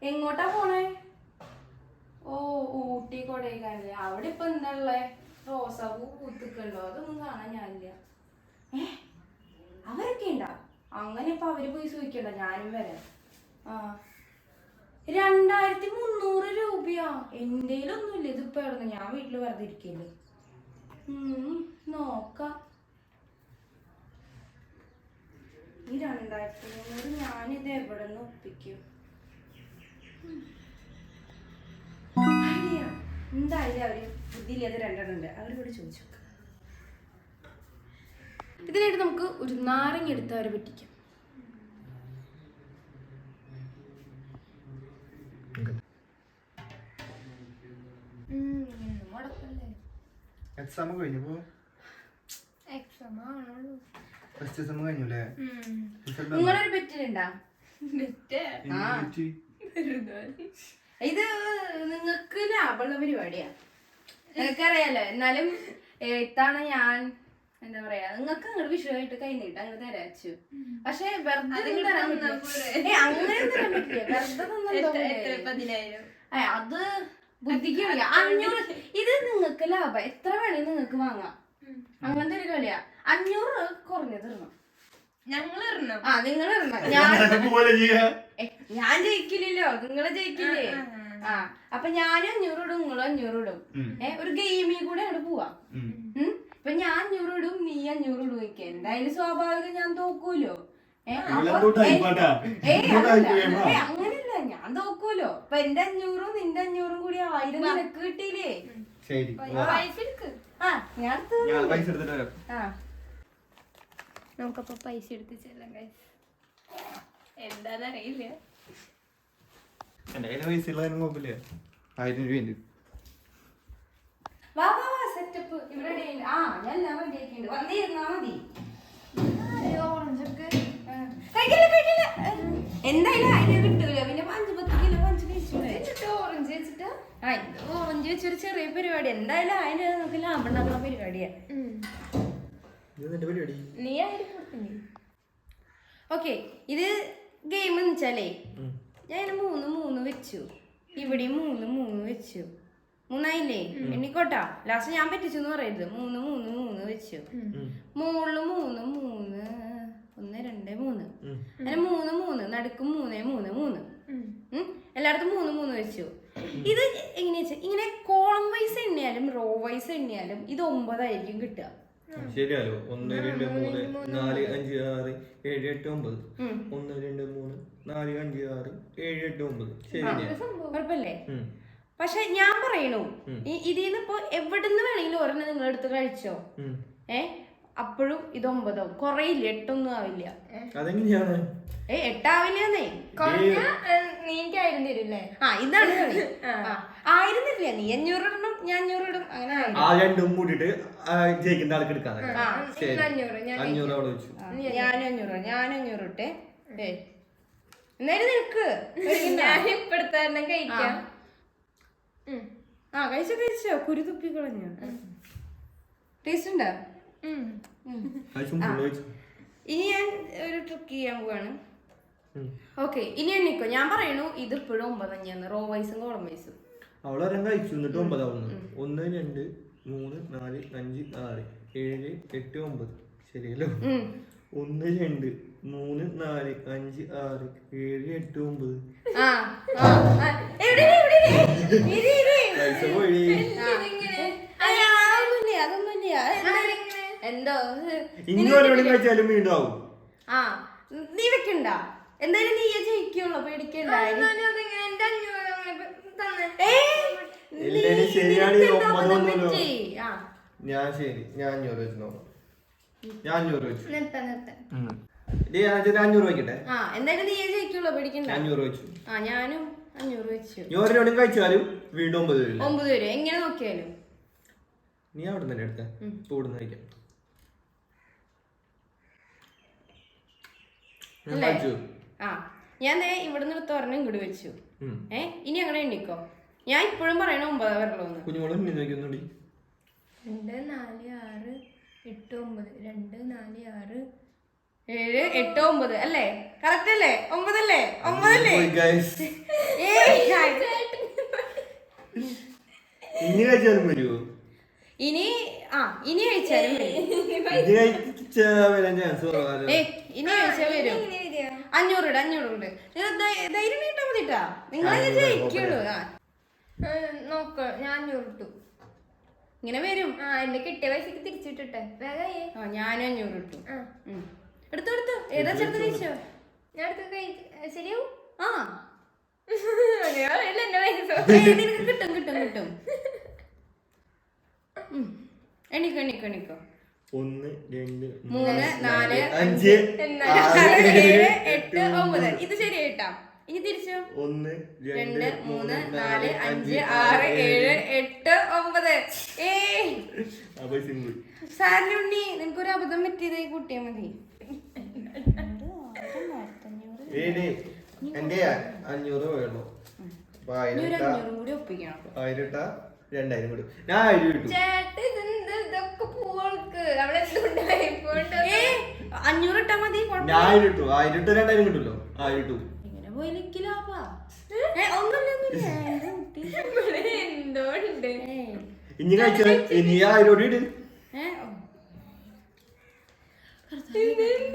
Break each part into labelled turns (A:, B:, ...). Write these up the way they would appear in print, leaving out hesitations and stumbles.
A: എങ്ങോട്ടാ പോണേ? ഓ ഊട്ടി കൊടൈക്കനാല്. അവിടെ ഇപ്പൊ എന്താ ഉള്ളേ? റോസാപ്പൂ പൂത്തിക്കണ്ടോ? അതൊന്നും കാണാൻ ഞാനില്ല. അവരൊക്കെ ഉണ്ടാ? അങ്ങനെ ഇപ്പൊ അവര് പോയി സൂചിക്കണ്ട, ഞാനും വരാം. ആ 2300 രൂപയാ. എന്റെയിലൊന്നുമില്ല. ഇതിപ്പോ എവിടെ? ഞാൻ വീട്ടില് വെറുതെ ഇരിക്കല്ലേ. നോക്കാം. ഈ 2300 ഞാനിത് എവിടെ നിന്ന് ഒപ്പിക്കും? എന്തായാലും അവര് ബുദ്ധിയില്ലാതെ രണ്ടെണ്ണുണ്ട്, അവരോട് ചോദിച്ചു. ഇതിനായിട്ട് നമുക്ക് ഒരു നാരങ്ങ എടുത്ത് അവരെ പറ്റിക്കാം.
B: എക്സാം കഴിഞ്ഞപ്പോ
A: നിങ്ങളൊരു പെറ്റിലുണ്ടാ? ഇത് നിങ്ങക്ക് ലാഭമുള്ള പരിപാടിയാ, നിങ്ങൾക്കറിയാലോ. എന്നാലും എത്താണ് ഞാൻ എന്താ പറയാ, നിങ്ങൾക്ക് അങ്ങോട്ട് വിഷയമായിട്ട് കൈ നീട്ട് അങ്ങനെ തരാച്ചു. പക്ഷെ വെറുതെ അങ്ങനെ തരാൻ പറ്റില്ല. വെറുതെ അത് ബുദ്ധിക്കില്ല. 500 ഇത് നിങ്ങൾക്ക് ലാഭം. എത്ര വേണേ നിങ്ങൾക്ക് വാങ്ങാം. അങ്ങനത്തെ ഒരു കളിയാ. 500 കുറഞ്ഞത് ഇടണം. നിങ്ങൾ ഇടണം. ഞാൻ ജയിക്കില്ലല്ലോ, നിങ്ങള് ജയിക്കില്ലേ? അപ്പൊ ഞാനും 500 ഇടും, നിങ്ങളും 500 ഇടും. ഒരു ഗെയിമിൽ കൂടെ അങ്ങോട്ട് പോവാം. ഇപ്പൊ ഞാൻ 500 ഇടും, നീ 500 ഇടും. വയ്ക്കുക എന്തായാലും സ്വാഭാവികം ഞാൻ തോക്കൂലോ. അങ്ങനെയല്ല, ഞാൻ തോക്കൂലോ. അപ്പൊ എന്റെ 500 നിന്റെ 500 കൂടി 1000 നിനക്ക് കിട്ടിയില്ലേ?
C: നമുക്കപ്പോ പൈസ എടുത്ത് ചെല്ലാം. എന്താന്നറിയില്ല.
B: എന്റെ കയ്യില് പൈസ ഉള്ള കുഴപ്പമില്ല. 1000 രൂപ
A: സെറ്റപ്പ് ഇവിടെ ഞാൻ എല്ലാം റെഡിയാക്കിണ്ട്. വന്നിരുന്നാ മതി. എന്തായാലും 1000 കിട്ടൂല. പിന്നെ 5-10 കിലോ പഞ്ച് കഴിച്ചു. ഓറഞ്ച് വെച്ചിട്ട് ഓറഞ്ച് വെച്ചൊരു ചെറിയ പരിപാടി. എന്തായാലും 1000 നമുക്ക് ലാഭം ഉണ്ടാക്കുന്ന പരിപാടിയാ.
C: നീ ആയിരിക്കും.
A: ഓക്കെ, ഇത് ഗെയിം എന്ന് വെച്ചാലേ ഞാൻ 3 വെച്ചു. ഇവിടെ 3 വെച്ചു. 3 എണ്ണിക്കോട്ടാ. ലാസ്റ്റ് ഞാൻ പറ്റിച്ചു എന്ന് പറയരുത്. 3 വെച്ചു. മുകളില് 3 1 2 3 അങ്ങനെ 3 നടുക്കും 3 എല്ലായിടത്തും 3 വെച്ചു. ഇത് എങ്ങനെയാ വെച്ചാൽ ഇങ്ങനെ കോളം വൈസ് എണ്ണിയാലും റോ വൈസ് എണ്ണിയാലും ഇത് 9 ആയിരിക്കും കിട്ടുക.
B: ശരിയാലോ? 1 2 3 4 5 6 7 8 9. 1 2 3 4 5 6 7 8 9. ശരിയാ,
A: കുഴപ്പമില്ലേ? പക്ഷെ ഞാൻ പറയണു, ഇതിന്ന് ഇപ്പൊ എവിടുന്ന് വേണമെങ്കിലും ഒരെണ്ണം നിങ്ങൾ എടുത്ത് കഴിച്ചോ. അപ്പോഴും ഇത് 9 ആവും. കുറയില്ല, 8 ഒന്നും ആവില്ല.
B: അതെങ്ങനെയാണ്?
A: 8 ആവില്ലെന്നേ.
C: നീക്ക് 1000 തരില്ലേ?
A: ഇതാണ് കളി. 1000 തരില്ല. നീ 500 ഇടണം, ഞാൻ 500 ഇടും. അങ്ങനെ
B: രണ്ടും കൂട്ടിട്ട് ജയിക്കുന്ന ആൾക്ക് എടുക്കാൻ.
C: 500
B: 500 അവിടെ വെച്ചു.
A: ഞാൻ 500 ഇട്ടെ. എന്നാലും നിനക്ക്
C: ഞാൻ ഇപ്പടുത്ത കഴിക്കാം.
A: കഴിച്ചോ. കുരു തുപ്പി കളഞ്ഞു. ടേസ്റ്റ് ഉണ്ടോ? ഇനി ഞാൻ ഒരു ട്രിക്ക് ചെയ്യാൻ പോവാണ്. ഓക്കെ, ഇനി എണ്ണിക്കോ. ഞാൻ പറയണു ഇത് ഇപ്പോഴും 9 തന്നെയാണ്, റോ വൈസും കോളം വൈസും.
B: അവളൊരെണ്ണം കഴിച്ചു എന്നിട്ട് 9 ആവുന്നു. 1 2 3 4 5 6 7 8 9. ശരിയല്ലോ? 1 2 3 4 5 6 7 8 9. പൈസ പോയി.
A: എന്തോ
B: ഇനി ഒരെണ്ണം കഴിച്ചാലും വീണ്ടും ആവും.
A: നീ വെക്കണ്ട. എന്തായാലും നീ ജയിക്കുള്ളൂ, പേടിക്കണ്ട.
B: ശരിയാണ്. ഞാൻ 500 വെച്ച് നോക്കാം. ഞാൻ 500 വെച്ചു. 500 വയ്ക്കട്ടെ.
A: എന്തായാലും നീ ജയിക്കുള്ളൂ, പേടിക്കണ്ട.
B: 500 വെച്ചു.
A: ഞാനും 500 വെച്ചു.
B: ഞാൻ ഒരെണ്ണം കഴിച്ചാലും വീണ്ടും 9 വരും.
A: 9 വരും എങ്ങനെ നോക്കിയാലും.
B: നീ അവിടെ തന്നെ എടുത്ത കൂടുന്ന കഴിക്കാം.
A: ഞാൻ ഇവിടുന്ന് എടുത്ത് ഒരെണ്ണം ഇങ്ങോട്ട് വെച്ചു. ഇനി അങ്ങനെ എണ്ണിക്കോ. ഞാൻ ഇപ്പോഴും പറയണ 9 വരലോന്ന്.
B: കുഞ്ഞുങ്ങളും
C: 2 4 6 8 9 2 4 6
A: 7 8 9 അല്ലേ? കറക്റ്റ് അല്ലേ? 9 അല്ലേ? 9 അല്ലേ?
B: ഇനി കഴിച്ചാലും വരുമോ?
A: ഇനി കഴിച്ചാലും വരും.
B: ഇനി കഴിച്ചാ വരാൻ ചാൻസ് കുറവാണ്.
A: ഇനി കഴിച്ചാൽ വരും. 500 ഇട്. ധൈര്യം കിട്ടാൻ മതിട്ടാ. നിങ്ങളെ ജയിക്കുള്ളൂ.
C: നോക്ക ഞാൻ 500 ഇട്ടു.
A: ഇങ്ങനെ വരും.
C: എന്റെ കിട്ടിയ പൈസക്ക് തിരിച്ചിട്ടെ വേഗം.
A: ഞാനും 500 ഇട്ടു. എടുത്തു ഏതാ ചേർത്ത് കഴിച്ചോ?
C: ഞാൻ അടുത്ത് കഴിച്ചു. ശരിയാവും. എന്റെ പൈസ
A: നിനക്ക് കിട്ടും. എണിക്കോ
B: 1 2
A: 3 4
B: 5
A: 6 7 8 9. ഇത് ശരിയായിട്ടാ. ഇനി തിരിച്ചോ?
B: 1
A: 2 3 4 5 6 7 8 9.
B: അപ്പൊ സിമ്പിൾ.
A: സാറിനുണ്ണി നിനക്കൊരു അബദ്ധം പറ്റിയതായി കൂട്ടിയാ മതി.
B: എന്റെ 500 വേണോ?
A: 500 കൂടി ഒപ്പിക്കണം.
B: 1000 ഇട്ടാ 2000 കൂടി. ഞാൻ 1000 ഇട്ടു.
C: ചേട്ടൻ ഇതൊക്കെ പൂവൾക്ക് അവിടെ എന്തുണ്ടായി
A: 500 ഇട്ടാ മതി.
B: ഞാൻ 1000 ഇട്ടു. 1000 ഇട്ട് 2000 കിട്ടുമല്ലോ. 1000 ഇട്ടു.
A: ഇങ്ങനെ പോയി ലാഭാ.
C: എന്തോ ഉണ്ട്.
B: ഇനി കഴിച്ചാൽ ഇനി 1000 കൂടി ഇട്.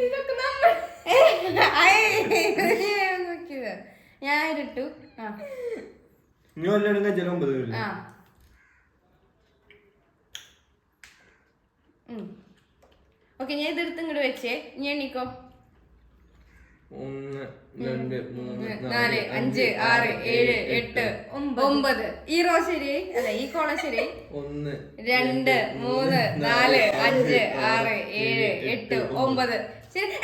C: ഇതൊക്കെ നമ്മൾ
A: ഞാൻ ഇട്ടു.
B: ഇനി വല്ലതും കഴിച്ചാൽ 9 വരില്ല.
A: ഓക്കെ, ഞാൻ ഇതെടുത്ത് ഇങ്ങോട്ട് വെച്ചേ. ഇനി എണ്ണിക്കോ.
B: 1 2 3
A: 4 5 6 7 8 9. ഈ റോ ശരിയായി. അല്ല, ഈ കോള ശരിയായി.
B: 1
A: 2 3 4 5 6 7 8 9. ശരി.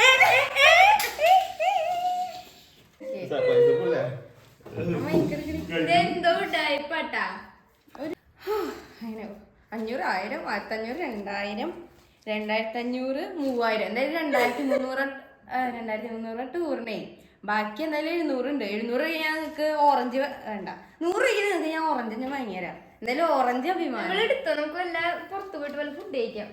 C: ഇതെന്തോ ഡയപ്പാട്ടാ.
A: 500 1000 1500 2000 2500 3000. എന്തായാലും 2300 ടൂറിനെ. ബാക്കി എന്തായാലും 700 ഉണ്ട്. 700 കഴിഞ്ഞാൽ നിങ്ങൾക്ക് ഓറഞ്ച് വേണ്ട. 100 നിങ്ങൾക്ക് ഞാൻ ഓറഞ്ച് ഞാൻ വാങ്ങിത്തരാം. എന്തായാലും ഓറഞ്ച് അഭിമാനം.
C: നമ്മളെടുത്തോ, നമുക്ക് വല്ല പുറത്തു പോയിട്ട് വല്ല ഫുഡ് കഴിക്കാം.